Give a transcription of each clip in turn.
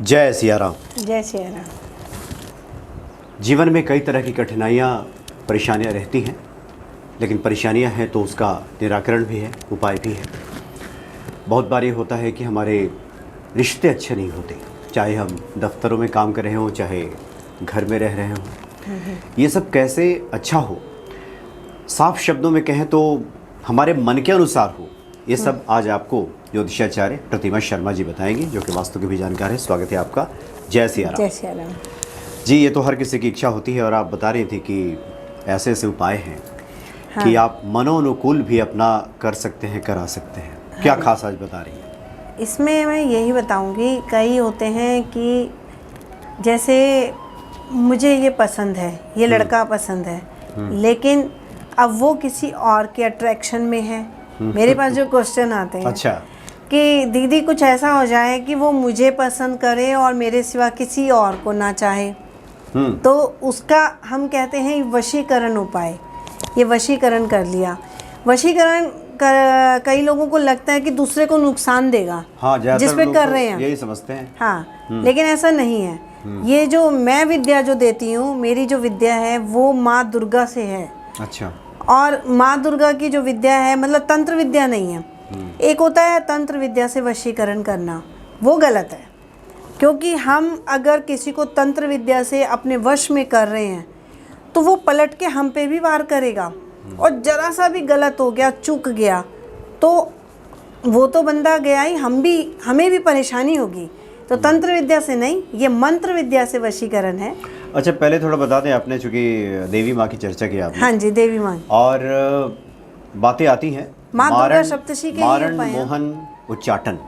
जय सिया राम। जय सिया राम। जीवन में कई तरह की कठिनाइयाँ परेशानियाँ रहती हैं, लेकिन परेशानियाँ हैं तो उसका निराकरण भी है, उपाय भी है। बहुत बार ये होता है कि हमारे रिश्ते अच्छे नहीं होते, चाहे हम दफ्तरों में काम कर रहे हों, चाहे घर में रह रहे हों। ये सब कैसे अच्छा हो, साफ शब्दों में कहें तो हमारे मन के अनुसार हो, ये सब आज आपको ज्योतिषाचार्य प्रतिमा शर्मा जी बताएंगे, जो कि वास्तु के भी जानकार है। स्वागत है आपका। जय सिया राम। जय सिया राम जी। ये तो हर किसी की इच्छा होती है, और आप बता रही थी कि ऐसे ऐसे उपाय हैं कि आप मनोनुकूल भी अपना कर सकते हैं, करा सकते हैं। क्या खास आज बता रही हैं? इसमें मैं यही बताऊंगी, कई होते हैं कि जैसे मुझे ये पसंद है, ये लड़का पसंद है, लेकिन अब वो किसी और के अट्रैक्शन में है। मेरे पास जो क्वेश्चन आते हैं अच्छा, कि दीदी कुछ ऐसा हो जाए कि वो मुझे पसंद करे और मेरे सिवा किसी और को ना चाहे, तो उसका हम कहते हैं वशीकरण उपाय। ये वशीकरण कर लिया। वशीकरण कई लोगों को लगता है कि दूसरे को नुकसान देगा, हाँ, जिस पे कर रहे हैं, यही समझते हैं। हाँ, लेकिन ऐसा नहीं है। ये जो मैं विद्या जो देती हूँ, मेरी जो विद्या है वो माँ दुर्गा से है। अच्छा। और माँ दुर्गा की जो विद्या है, मतलब तंत्र विद्या नहीं है। एक होता है तंत्र विद्या से वशीकरण करना, वो गलत है। क्योंकि हम अगर किसी को तंत्र विद्या से अपने वश में कर रहे हैं तो वो पलट के हम पे भी वार करेगा, और जरा सा भी गलत हो गया, चूक गया, तो वो तो बंदा गया ही, हमें भी परेशानी होगी। तो तंत्र विद्या से नहीं, ये मंत्र विद्या से वशीकरण है। अच्छा, पहले थोड़ा बता दें, आपने चूंकि देवी माँ की चर्चा की आपने। हाँ जी, देवी माँ और बातें आती हैं माँ दुर्गा सप्तशी के मारण, मोहन, उच्चाटन।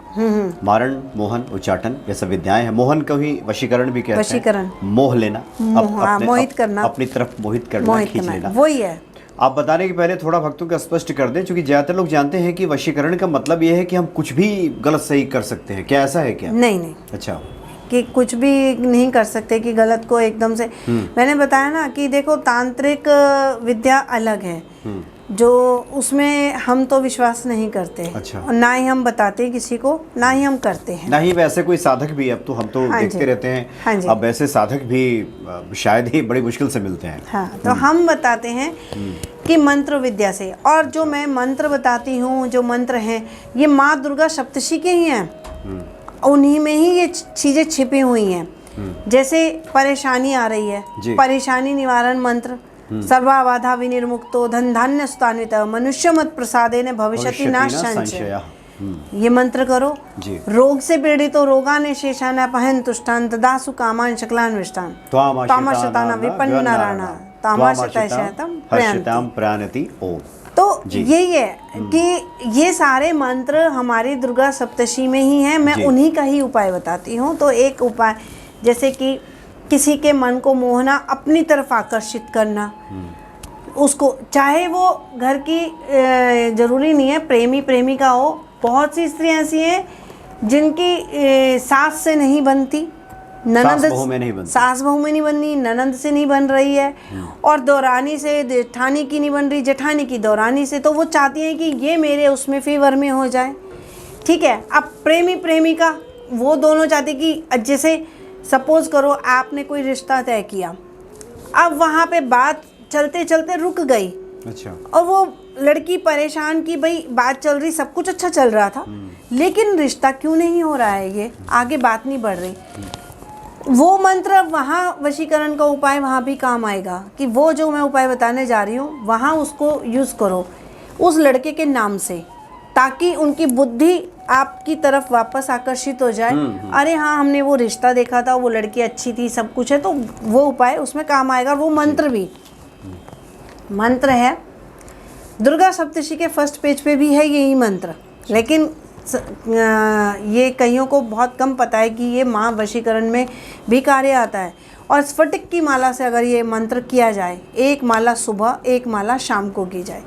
मारण, मोहन, उच्चाटन, ये सब विद्याएं हैं। मोहन को ही वशीकरण भी कहते हैं। वशीकरण, मोह लेना, मोहित करना, अपनी तरफ मोहित करना, खींच लेना, वही है। आप बताने के पहले थोड़ा भक्तों का स्पष्ट कर दें, क्योंकि ज्यादातर लोग जानते हैं कि वशीकरण का मतलब ये है कि हम कुछ भी गलत सही कर सकते हैं। क्या ऐसा है क्या? नहीं। अच्छा, कि कुछ भी नहीं कर सकते कि गलत को एकदम से। मैंने बताया ना कि देखो, तांत्रिक विद्या अलग है, जो उसमें हम तो विश्वास नहीं करते। अच्छा। और ना ही हम बताते किसी को, ना ही हम करते हैं। नहीं, वैसे कोई साधक भी, अब तो हम तो देखते रहते हैं। हाँ जी। अब वैसे साधक भी शायद ही बड़ी मुश्किल से मिलते हैं। हाँ, तो हम बताते हैं कि मंत्र विद्या से। और जो मैं मंत्र बताती हूँ, जो मंत्र हैं, ये माँ दुर्गा सप्तशी के ही हैं। उन्हीं में ही ये चीज़ें छिपी हुई हैं। जैसे परेशानी आ रही है, परेशानी निवारण मंत्र, सर्वा बाधा विनिर्मुक्तो धन धान्य सुतान्वित मनुष्य मत प्रसादे ने भविष्यति ना संशय। ये मंत्र करो। रोग से पीड़ित हो रोगाने शेषान अपहन तुष्टान तदासु कामान शकलान विष्टान तामशताना विपन्नराणा तामशतम प्राणति। ओम। तो यही है कि ये सारे मंत्र हमारी दुर्गा सप्तशी में ही हैं। मैं उन्हीं का ही उपाय बताती हूँ। तो एक उपाय, जैसे कि किसी के मन को मोहना, अपनी तरफ आकर्षित करना, उसको, चाहे वो घर की जरूरी नहीं है, प्रेमी प्रेमिका हो। बहुत सी स्त्रियाँ ऐसी हैं जिनकी सास से नहीं बनती, ननंद सास बहू में नहीं बननी, ननंद से नहीं बन रही है, और दौरानी से जेठानी की नहीं बन रही, जेठानी की दौरानी से। तो वो चाहती हैं कि ये मेरे उसमें फेवर में हो जाए। ठीक है। अब प्रेमी प्रेमिका, वो दोनों चाहते कि जैसे सपोज करो आपने कोई रिश्ता तय किया, अब वहाँ पे बात चलते चलते रुक गई। अच्छा। और वो लड़की परेशान कि भाई बात चल रही, सब कुछ अच्छा चल रहा था, लेकिन रिश्ता क्यों नहीं हो रहा है, ये आगे बात नहीं बढ़ रही। वो मंत्र वहाँ, वशीकरण का उपाय वहाँ भी काम आएगा कि वो जो मैं उपाय बताने जा रही हूँ, वहाँ उसको यूज़ करो उस लड़के के नाम से, ताकि उनकी बुद्धि आपकी तरफ वापस आकर्षित हो जाए। अरे हाँ, हमने वो रिश्ता देखा था, वो लड़की अच्छी थी, सब कुछ है, तो वो उपाय उसमें काम आएगा। वो मंत्र भी मंत्र है, दुर्गा सप्तशी के फर्स्ट पेज पे भी है यही मंत्र, लेकिन ये कईयों को बहुत कम पता है कि ये माँ वशीकरण में भी कार्य आता है। और स्फटिक की माला से अगर ये मंत्र किया जाए, एक माला सुबह, एक माला शाम को की जाए।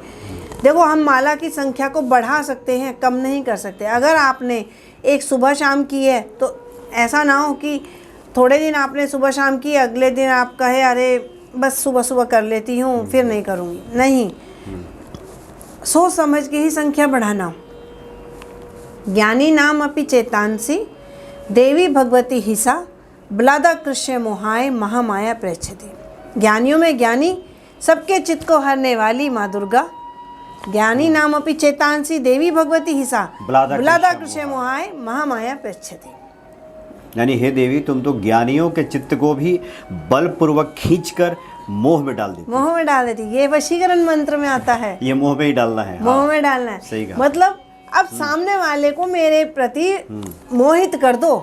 देखो, हम माला की संख्या को बढ़ा सकते हैं, कम नहीं कर सकते। अगर आपने एक सुबह शाम की है, तो ऐसा ना हो कि थोड़े दिन आपने सुबह शाम की, अगले दिन आप कहे अरे बस सुबह सुबह कर लेती हूँ, फिर नहीं करूँगी। नहीं, सोच समझ के ही संख्या बढ़ाना। ज्ञानी नाम अपि चेतांसी देवी भगवती हिसा ब्लादा कृष्य मोहाय महामाया प्रेक्षते। ज्ञानियों में ज्ञानी, सबके चित्त को हरने वाली माँ दुर्गा। ज्ञानी नाम अपि चेतांसी देवी भगवती हिसा ब्लादा कृष्य मोहाय महामाया प्रेक्षते। यानी हे देवी, तुम तो ज्ञानियों के चित्त को भी बलपूर्वक खींचकर मोह में डाल देती। मोह में डाल देती, ये वशीकरण मंत्र में आता है। ये मोह में ही डालना है। मोह हाँ, में डालना है, सही कहा। मतलब अब सामने वाले को मेरे प्रति मोहित कर दो।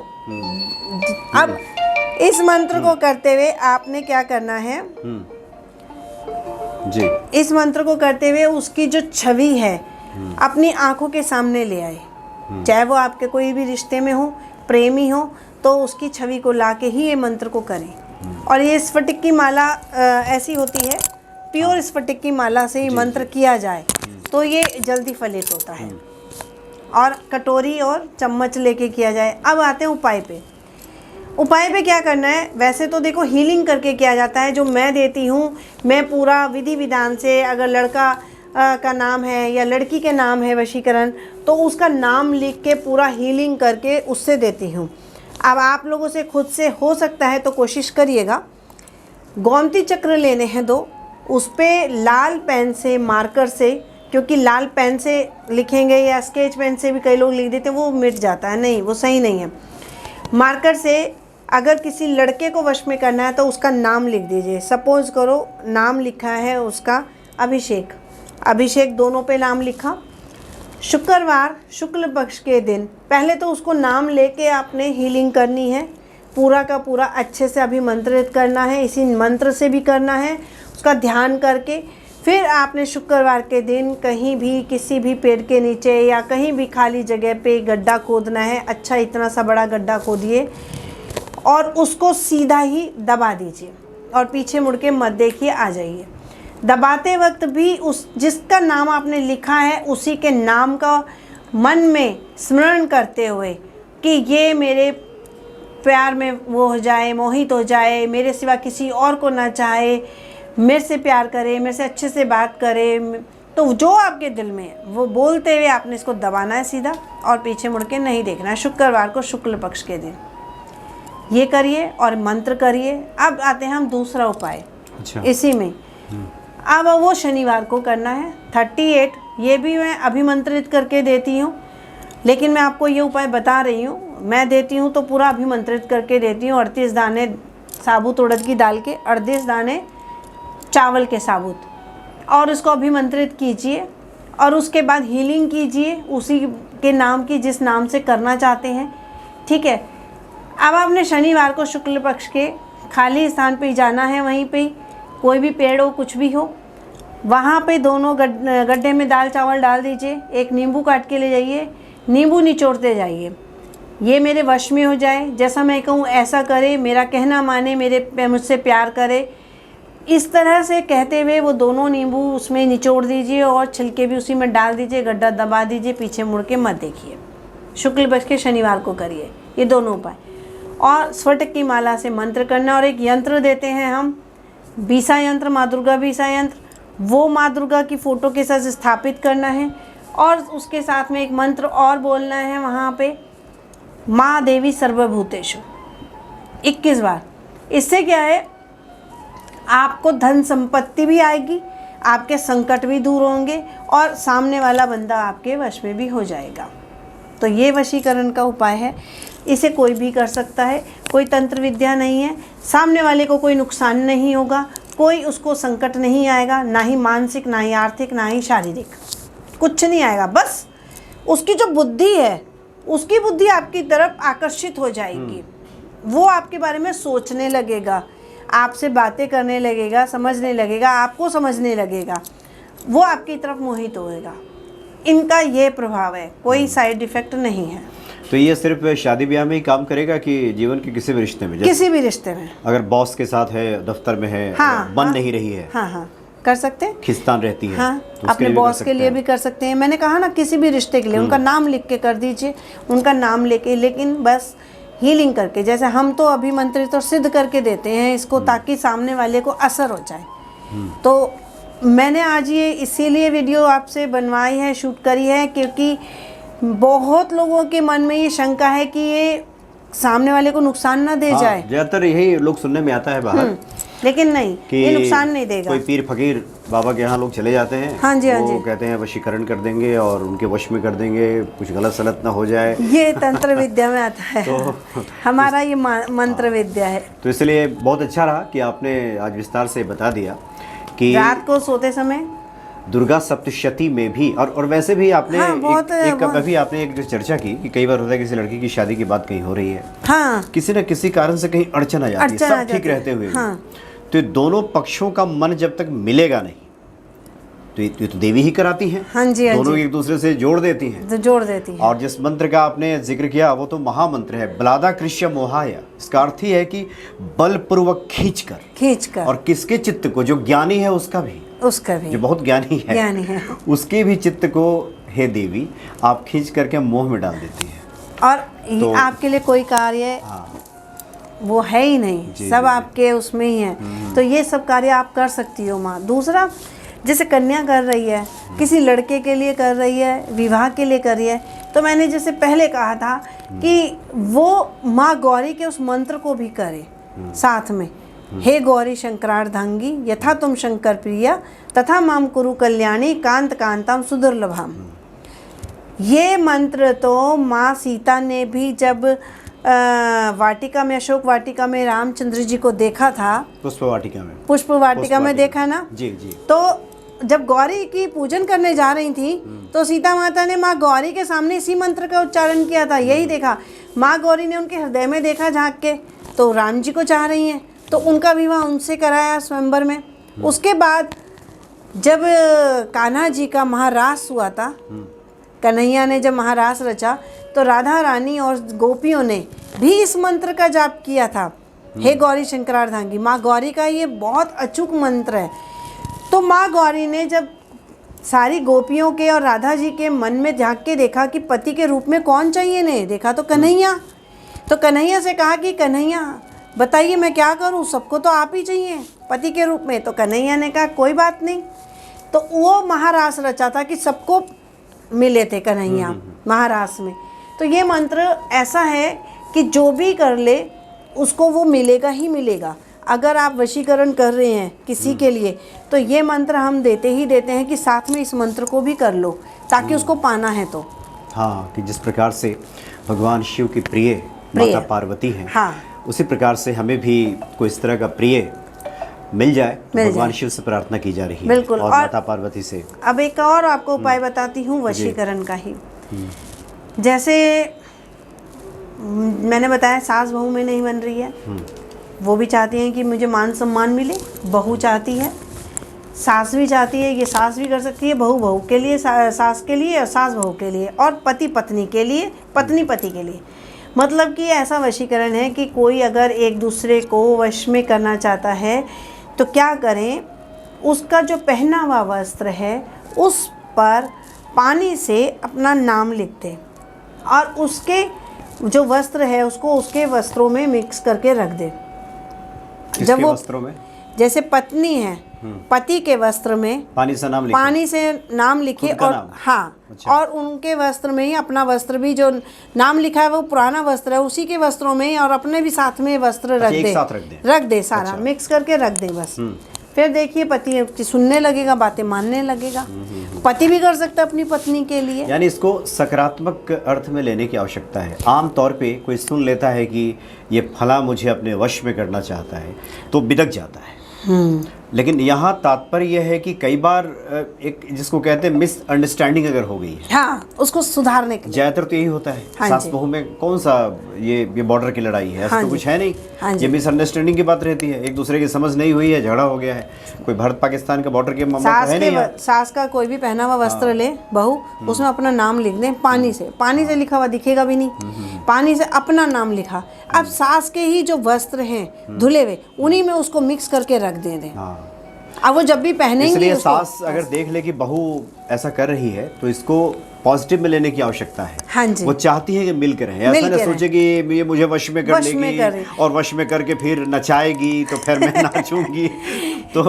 अब इस मंत्र को करते हुए आपने क्या करना है जी, इस मंत्र को करते हुए उसकी जो छवि है अपनी आंखों के सामने ले आए। चाहे वो आपके कोई भी रिश्ते में हो, प्रेमी हो, तो उसकी छवि को लाके ही ये मंत्र को करें। और ये स्फटिक की माला ऐसी होती है, प्योर स्फटिक की माला से ही मंत्र किया जाए तो ये जल्दी फलित होता है। और कटोरी और चम्मच लेके किया जाए। अब आते हैं उपाय पे। उपाय पे क्या करना है? वैसे तो देखो हीलिंग करके किया जाता है, जो मैं देती हूँ, मैं पूरा विधि विधान से, अगर लड़का का नाम है या लड़की के नाम है वशीकरण, तो उसका नाम लिख के पूरा हीलिंग करके उससे देती हूँ। अब आप लोगों से खुद से हो सकता है तो कोशिश करिएगा। गोमती चक्र लेने हैं 2, उस पर लाल पेन से, मार्कर से, क्योंकि लाल पेन से लिखेंगे या स्केच पेन से भी कई लोग लिख देते हैं, वो मिट जाता है, नहीं, वो सही नहीं है। मार्कर से अगर किसी लड़के को वश में करना है तो उसका नाम लिख दीजिए। सपोज करो नाम लिखा है उसका अभिषेक, अभिषेक दोनों पे नाम लिखा। शुक्रवार शुक्ल पक्ष के दिन पहले तो उसको नाम लेके आपने हीलिंग करनी है, पूरा का पूरा अच्छे से अभिमंत्रित करना है, इसी मंत्र से भी करना है, उसका ध्यान करके। फिर आपने शुक्रवार के दिन कहीं भी, किसी भी पेड़ के नीचे या कहीं भी खाली जगह पे गड्ढा खोदना है। अच्छा, इतना सा बड़ा गड्ढा खोदिए और उसको सीधा ही दबा दीजिए और पीछे मुड़ के मत देखिए, आ जाइए। दबाते वक्त भी उस जिसका नाम आपने लिखा है उसी के नाम का मन में स्मरण करते हुए कि ये मेरे प्यार में वो हो जाए, मोहित हो जाए, मेरे सिवा किसी और को ना चाहे, मेरे से प्यार करे, मेरे से अच्छे से बात करे, तो जो आपके दिल में है वो बोलते हुए आपने इसको दबाना है सीधा और पीछे मुड़ के नहीं देखना है। शुक्रवार को शुक्ल पक्ष के दिन ये करिए और मंत्र करिए। अब आते हैं हम दूसरा उपाय। अच्छा। इसी में अब वो शनिवार को करना है 38। ये भी मैं अभिमंत्रित करके देती हूँ, लेकिन मैं आपको ये उपाय बता रही हूँ। मैं देती हूँ तो पूरा अभिमंत्रित करके देती हूँ। 38 दाने साबुत उड़द की दाल के, 38 दाने चावल के साबुत, और उसको अभिमंत्रित कीजिए और उसके बाद हीलिंग कीजिए उसी के नाम की जिस नाम से करना चाहते हैं। ठीक है। अब आपने शनिवार को शुक्ल पक्ष के खाली स्थान पे जाना है, वहीं पे कोई भी पेड़ हो, कुछ भी हो, वहाँ पे दोनों गड्ढे में दाल चावल डाल दीजिए। एक नींबू काट के ले जाइए, नींबू निचोड़ते जाइए। ये मेरे वश में हो जाए, जैसा मैं कहूँ ऐसा करे, मेरा कहना माने, मुझसे प्यार करे, इस तरह से कहते हुए वो दोनों नींबू उसमें निचोड़ दीजिए और छिलके भी उसी में डाल दीजिए, गड्ढा दबा दीजिए, पीछे मुड़ के मत देखिए। शुक्ल पक्ष के शनिवार को करिए ये दोनों उपाय। और स्फटिक की माला से मंत्र करना। और एक यंत्र देते हैं हम, बीसा यंत्र, माँ दुर्गा बीसा यंत्र, वो माँ दुर्गा की फ़ोटो के साथ स्थापित करना है और उसके साथ में एक मंत्र और बोलना है वहाँ पे, माँ देवी सर्वभूतेषु 21 बार। इससे क्या है, आपको धन संपत्ति भी आएगी, आपके संकट भी दूर होंगे और सामने वाला बंदा आपके वश में भी हो जाएगा। तो ये वशीकरण का उपाय है, इसे कोई भी कर सकता है, कोई तंत्र विद्या नहीं है। सामने वाले को कोई नुकसान नहीं होगा, कोई उसको संकट नहीं आएगा, ना ही मानसिक, ना ही आर्थिक, ना ही शारीरिक, कुछ नहीं आएगा। बस उसकी जो बुद्धि है, उसकी बुद्धि आपकी तरफ आकर्षित हो जाएगी, वो आपके बारे में सोचने लगेगा, आपसे बातें करने लगेगा, समझने लगेगा, आपको समझने लगेगा, वो आपकी तरफ मोहित होएगा। इनका ये प्रभाव है, कोई साइड इफ़ेक्ट नहीं है। तो ये सिर्फ शादी ब्याह में ही काम करेगा कि जीवन के किसी भी रिश्ते में? किसी भी रिश्ते में। अगर बॉस के साथ है, दफ्तर में है, हाँ, बन हाँ, नहीं रही है, हाँ हाँ कर सकते हैं, खिस्तान रहती है, हाँ, तो अपने बॉस के लिए भी कर सकते हैं। मैंने कहा ना, किसी भी रिश्ते के लिए उनका नाम लिख के कर दीजिए, उनका नाम लेके, लेकिन बस हीलिंग करके, जैसे हम तो अभिमंत्रित और सिद्ध करके देते हैं इसको, ताकि सामने वाले को असर हो जाए। तो मैंने आज ये इसीलिए वीडियो आपसे बनवाई है, शूट करी है, क्योंकि बहुत लोगों के मन में ये शंका है कि ये सामने वाले को नुकसान ना दे जाए। ज्यादातर यही लोग सुनने में आता है बाहर, लेकिन नहीं, ये नुकसान नहीं देगा। कोई पीर फकीर बाबा के यहाँ लोग चले जाते हैं, हाँ जी, हाँ वो जी, कहते हैं वशीकरण कर देंगे और उनके वश में कर देंगे, कुछ गलत सलत ना हो जाए। ये तंत्र विद्या में आता है। तो हमारा ये मंत्र विद्या है। तो इसलिए बहुत अच्छा रहा कि आपने आज विस्तार से बता दिया कि रात को सोते समय दुर्गा सप्तशती में भी, और वैसे भी आपने हाँ, आपने एक जो चर्चा की कि कई बार होता है किसी लड़की की शादी की बात कहीं हो रही है, हाँ, किसी न किसी कारण से कहीं अड़चन आ जाती है, सब ठीक रहते हुए, हाँ, तो ये दोनों पक्षों का मन जब तक मिलेगा नहीं, तो ये तो देवी ही कराती हैं। हाँ जी, हाँ दोनों जी, एक दूसरे से जोड़ देती हैं, तो जोड़ देती है। और जिस मंत्र का आपने जिक्र किया वो तो महामंत्र है, बलादा कृष्य मोहाय। इसका अर्थ ही है कि बलपूर्वक खींचकर, और किसके चित्त को, जो ज्ञानी है उसका भी, जो बहुत ज्ञानी है उसके भी चित्त को हे देवी आप खींच करके मोह में डाल देती है। और तो, आपके लिए कोई कार्य वो है ही नहीं, सब आपके उसमें ही है। तो ये सब कार्य आप कर सकती हो माँ। दूसरा, जैसे कन्या कर रही है, किसी लड़के के लिए कर रही है, विवाह के लिए कर रही है, तो मैंने जैसे पहले कहा था कि वो माँ गौरी के उस मंत्र को भी करे साथ में। हे गौरी शंकरार्धांगी यथा तुम शंकर प्रिया तथा माम कुरु कल्याणी कांत कांतम सुदुर्लभम। ये मंत्र तो माँ सीता ने भी जब वाटिका में, अशोक वाटिका में रामचंद्र जी को देखा था, पुष्प वाटिका में देखा ना जी जी, तो जब गौरी की पूजन करने जा रही थी तो सीता माता ने माँ गौरी के सामने इसी मंत्र का उच्चारण किया था। यही देखा, माँ गौरी ने उनके हृदय में देखा झांक के, तो राम जी को चाह रही हैं, तो उनका विवाह उनसे कराया स्वयंवर में। उसके बाद जब कान्हा जी का महारास हुआ था, कन्हैया ने जब महारास रचा, तो राधा रानी और गोपियों ने भी इस मंत्र का जाप किया था, हे गौरी शंकरार्धांगी। माँ गौरी का ये बहुत अचूक मंत्र है। तो माँ गौरी ने जब सारी गोपियों के और राधा जी के मन में झांक के देखा कि पति के रूप में कौन चाहिए, ने देखा तो कन्हैया। तो कन्हैया से कहा कि कन्हैया बताइए मैं क्या करूं, सबको तो आप ही चाहिए पति के रूप में। तो कन्हैया ने कहा कोई बात नहीं। तो वो महारास रचा था कि सबको मिले थे कन्हैया महारास में। तो ये मंत्र ऐसा है कि जो भी कर ले उसको वो मिलेगा ही मिलेगा। अगर आप वशीकरण कर रहे हैं किसी के लिए, तो ये मंत्र हम देते ही देते हैं कि साथ में इस मंत्र को भी कर लो ताकि उसको पाना है। तो हाँ, कि जिस प्रकार से भगवान शिव की प्रिय माता पार्वती हैं, हाँ, उसी प्रकार से हमें भी कोई इस तरह का प्रिय मिल जाए तो भगवान शिव से प्रार्थना की जा रही है। बिल्कुल। और माता पार्वती से अब एक और आपको उपाय बताती हूँ वशीकरण का ही। जैसे मैंने बताया सास बहू में नहीं बन रही है, वो भी चाहती हैं कि मुझे मान सम्मान मिले, बहू चाहती है, सास भी चाहती है, ये सास भी कर सकती है, बहू बहू के लिए, सास के लिए, और सास बहू के लिए, और पति पत्नी के लिए, पत्नी पति के लिए। मतलब कि ऐसा वशीकरण है कि कोई अगर एक दूसरे को वश में करना चाहता है तो क्या करें, उसका जो पहना हुआ वस्त्र है उस पर पानी से अपना नाम लिख दें और उसके जो वस्त्र है उसको उसके वस्त्रों में मिक्स करके रख दें। जब वो वस्त्रों में, जैसे पत्नी है, पति के वस्त्र में पानी से नाम लिखे, और हाँ, अच्छा। और उनके वस्त्र में ही अपना वस्त्र भी जो नाम लिखा है वो पुराना वस्त्र है, उसी के वस्त्रों में और अपने भी साथ में वस्त्र रख दे सारा, अच्छा। मिक्स करके रख दे बस। फिर देखिए पति सुनने लगेगा, बातें मानने लगेगा। पति भी कर सकता है अपनी पत्नी के लिए। यानी इसको सकारात्मक अर्थ में लेने की आवश्यकता है। आम तौर पे कोई सुन लेता है कि ये फला मुझे अपने वश में करना चाहता है तो बिदक जाता है। लेकिन यहाँ तात्पर्य यह है कि कई बार एक जिसको कहते हैं मिसअंडरस्टैंडिंग अगर हो गई है, हाँ, उसको सुधारने के लिए ज्यादातर तो यही होता है। हाँ, सास बहू में कौन सा ये बॉर्डर की लड़ाई है, ऐसा तो कुछ है नहीं। हाँ, ये मिसअंडरस्टैंडिंग की बात रहती है, एक दूसरे की समझ नहीं हुई है, झगड़ा हो गया है। कोई भारत पाकिस्तान का बॉर्डर के मामला है नहीं। सास का कोई भी पहना हुआ वस्त्र ले बहू, उसमें अपना नाम लिख दें, पानी से लिखा हुआ दिखेगा भी नहीं, पानी से अपना नाम लिखा। अब सास के ही जो वस्त्र हैं धुले हुए, उन्हीं में उसको मिक्स करके रख दें। अब वो जब भी पहनेंगे, इसलिए सास अगर देख ले कि बहू ऐसा कर रही है तो इसको पॉजिटिव में लेने की आवश्यकता है। हाँ जी। वो चाहती है कि मिल कर रहे, ऐसा ना सोचे कि ये मुझे वश में कर लेगी और वश में करके फिर नचाएगी तो फिर मैं नाचूंगी। तो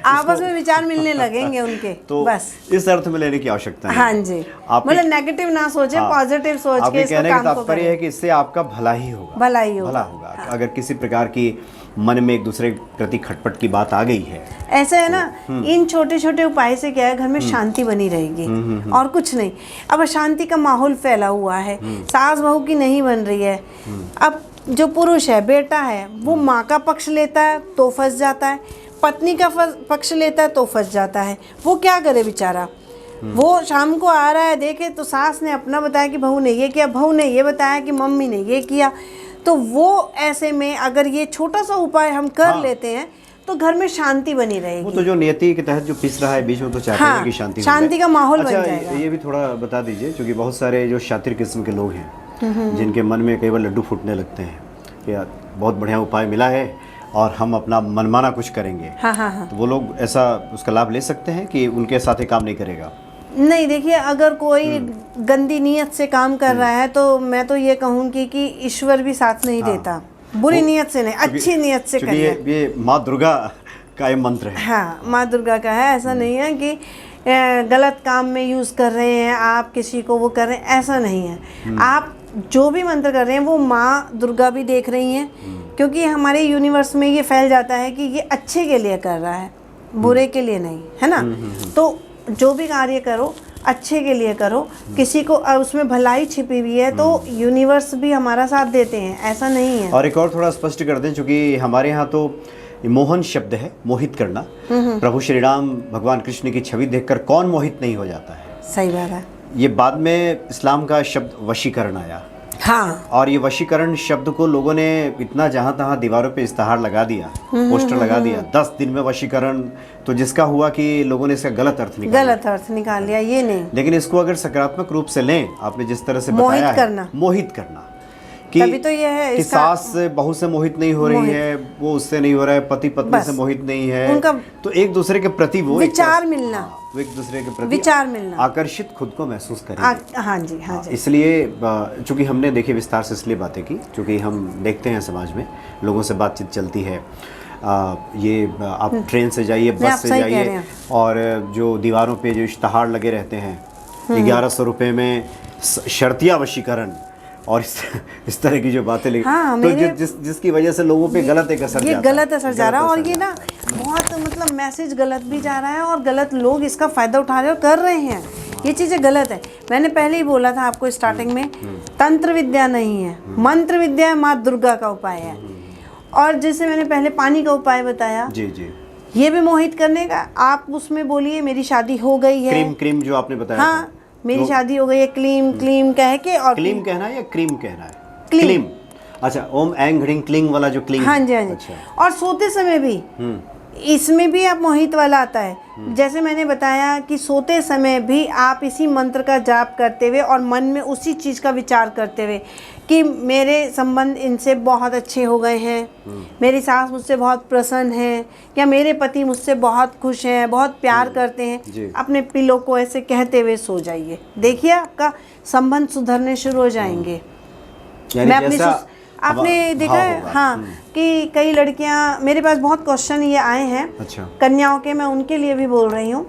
आपस में विचार मिलने लगेंगे उनके। तो बस इस अर्थ में लेने की आवश्यकता है। हाँ जी, मतलब नेगेटिव ना सोचे, पॉजिटिव सोच के इसको काम को तात्पर्य है कि इससे आपका भला ही होगा, भला ही होगा। भला होगा। अगर किसी प्रकार की मन में एक दूसरे के प्रति खटपट की बात आ गई है, ऐसा है ना, इन छोटे छोटे उपाय से क्या है, घर में शांति बनी रहेगी और कुछ नहीं। अब अशांति का माहौल फैला हुआ है, सास बहू की नहीं बन रही है। अब जो पुरुष है, बेटा है, वो माँ का पक्ष लेता है तो फंस जाता है, पत्नी का पक्ष लेता है तो फंस जाता है। वो क्या करे बेचारा, वो शाम को आ रहा है, देखे तो सास ने अपना बताया कि बहू ने ये किया, बहू ने ये बताया कि मम्मी ने ये किया। तो वो ऐसे में अगर ये छोटा सा उपाय हम कर लेते हैं तो घर में शांति बनी रहेगी। वो तो जो नियति के तहत जो पिस रहा है बीच में, तो चाहते हैं कि शांति का माहौल बन अच्छा, जाएगा। ये भी थोड़ा बता दीजिए, क्योंकि बहुत सारे जो शातिर किस्म के लोग हैं जिनके मन में कई बार लड्डू फूटने लगते हैं कि बहुत बढ़िया उपाय मिला है और हम अपना मनमाना कुछ करेंगे। हाँ। तो वो लोग ऐसा उसका लाभ ले सकते हैं कि उनके साथ ये काम नहीं करेगा? नहीं, देखिए, अगर कोई गंदी नीयत से काम कर रहा है तो मैं तो ये कहूँगी कि ईश्वर भी साथ नहीं देता। बुरी नीयत से नहीं, अच्छी नीयत से करिए। ये माँ दुर्गा का ये मंत्र है। हाँ, माँ दुर्गा का है। ऐसा नहीं है कि गलत काम में यूज़ कर रहे हैं आप, किसी को वो कर रहे हैं, ऐसा नहीं है। आप जो भी मंत्र कर रहे हैं वो माँ दुर्गा भी देख रही हैं, क्योंकि हमारे यूनिवर्स में ये फैल जाता है कि ये अच्छे के लिए कर रहा है, बुरे के लिए नहीं, है ना। तो जो भी कार्य करो अच्छे के लिए करो, किसी को उसमें भलाई छिपी हुई है तो यूनिवर्स भी हमारा साथ देते हैं, ऐसा नहीं है। और एक और थोड़ा स्पष्ट कर दें, क्योंकि हमारे यहाँ तो मोहन शब्द है, मोहित करना। प्रभु श्री राम भगवान कृष्ण की छवि देखकर कौन मोहित नहीं हो जाता है। सही बात है। ये बाद में इस्लाम का शब्द वशीकरण आया। हाँ। और ये वशीकरण शब्द को लोगों ने इतना जहाँ तहाँ दीवारों पे इस्तेहार लगा दिया, पोस्टर लगा दिया, 10 दिन में वशीकरण, तो जिसका हुआ कि लोगों ने इसका गलत अर्थ निकाल लिया। ये नहीं, लेकिन इसको अगर सकारात्मक रूप से लें, आपने जिस तरह से बताया है, मोहित करना कि तभी तो ये है कि सास बहू से मोहित नहीं हो रही है, वो उससे नहीं हो रहा है, पति पत्नी से मोहित नहीं है, उनका तो एक दूसरे के प्रति वो विचार मिलना, वो एक दूसरे के प्रति विचार मिलना, आकर्षित खुद को महसूस करेंगे। हाँ जी, हाँ जी। इसलिए चूंकि हमने देखिए विस्तार से इसलिए बातें की, क्योंकि हम देखते हैं समाज में लोगों से बातचीत चलती है। ये आप ट्रेन से जाइए, बस से जाइए, और जो दीवारों पे जो इश्तहार लगे रहते हैं, 1100 रुपये में शर्तिया वशीकरण और इस तरह की जो बातें लिखी, हाँ, तो जिसकी वजह से लोगों पे गलत एक असर ये गलत असर जा रहा है। और ये ना बहुत मतलब मैसेज गलत भी जा रहा है और गलत लोग इसका फ़ायदा उठा रहे और कर रहे हैं। ये चीज़ें गलत है। मैंने पहले ही बोला था आपको स्टार्टिंग में, तंत्र विद्या नहीं है, मंत्र विद्या है, माँ दुर्गा का उपाय है। और जैसे मैंने पहले पानी का उपाय बताया, जी जी, ये भी मोहित करने का। आप उसमें बोलिए मेरी शादी हो गई है, क्रीम जो आपने बताया, हाँ मेरी शादी हो गई है, क्लीम कह के, और क्लीम कहना है या क्रीम कहना है? क्लीम। अच्छा, ओम ऐं घड़ीं क्लीं वाला जो क्लीम। हाँ जी, हाँ जी। अच्छा। और सोते समय भी इसमें भी आप मोहित वाला आता है। जैसे मैंने बताया कि सोते समय भी आप इसी मंत्र का जाप करते हुए और मन में उसी चीज़ का विचार करते हुए कि मेरे संबंध इनसे बहुत अच्छे हो गए हैं, मेरी सास मुझसे बहुत प्रसन्न है, या मेरे पति मुझसे बहुत खुश हैं, बहुत प्यार करते हैं, अपने पिलो को ऐसे कहते हुए सो जाइए। देखिए आपका संबंध सुधरने शुरू हो जाएंगे। मैं अपनी आपने देखा है, हाँ, कि कई लड़कियां, मेरे पास बहुत क्वेश्चन ये आए हैं, अच्छा, कन्याओं के, मैं उनके लिए भी बोल रही हूँ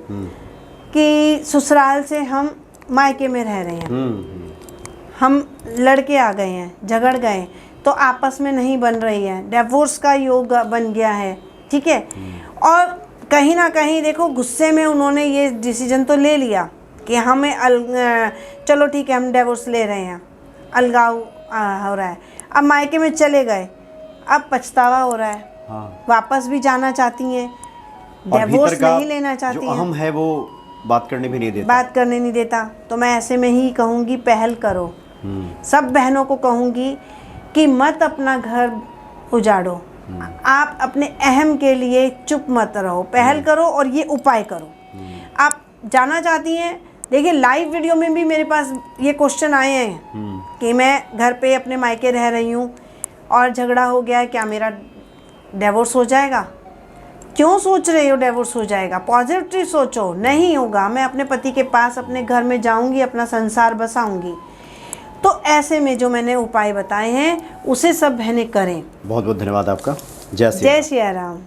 कि ससुराल से हम मायके में रह रहे हैं, हम लड़के आ गए हैं, झगड़ गए, तो आपस में नहीं बन रही है, डिवोर्स का योग बन गया है, ठीक है। और कहीं ना कहीं देखो गुस्से में उन्होंने ये डिसीजन तो ले लिया कि हमें चलो ठीक है हम डिवोर्स ले रहे हैं, अलगाव हो रहा है, अब मायके में चले गए, अब पछतावा हो रहा है, हाँ। वापस भी जाना चाहती हैं, डिवोर्स नहीं लेना चाहती हैं, जो अहम है वो बात करने भी नहीं देता, बात करने नहीं देता। तो मैं ऐसे में ही कहूँगी पहल करो, सब बहनों को कहूँगी कि मत अपना घर उजाड़ो, आप अपने अहम के लिए चुप मत रहो, पहल करो और ये उपाय करो। आप जाना चाहती हैं, देखिए लाइव वीडियो में भी मेरे पास ये क्वेश्चन आए हैं कि मैं घर पे अपने मायके रह रही हूँ और झगड़ा हो गया है, क्या मेरा डिवोर्स हो जाएगा? क्यों सोच रहे हो डिवोर्स हो जाएगा? पॉजिटिव सोचो, नहीं होगा, मैं अपने पति के पास अपने घर में जाऊंगी, अपना संसार बसाऊंगी। तो ऐसे में जो मैंने उपाय बताए हैं उसे सब बहनें करें। बहुत बहुत धन्यवाद आपका। जय श्री राम।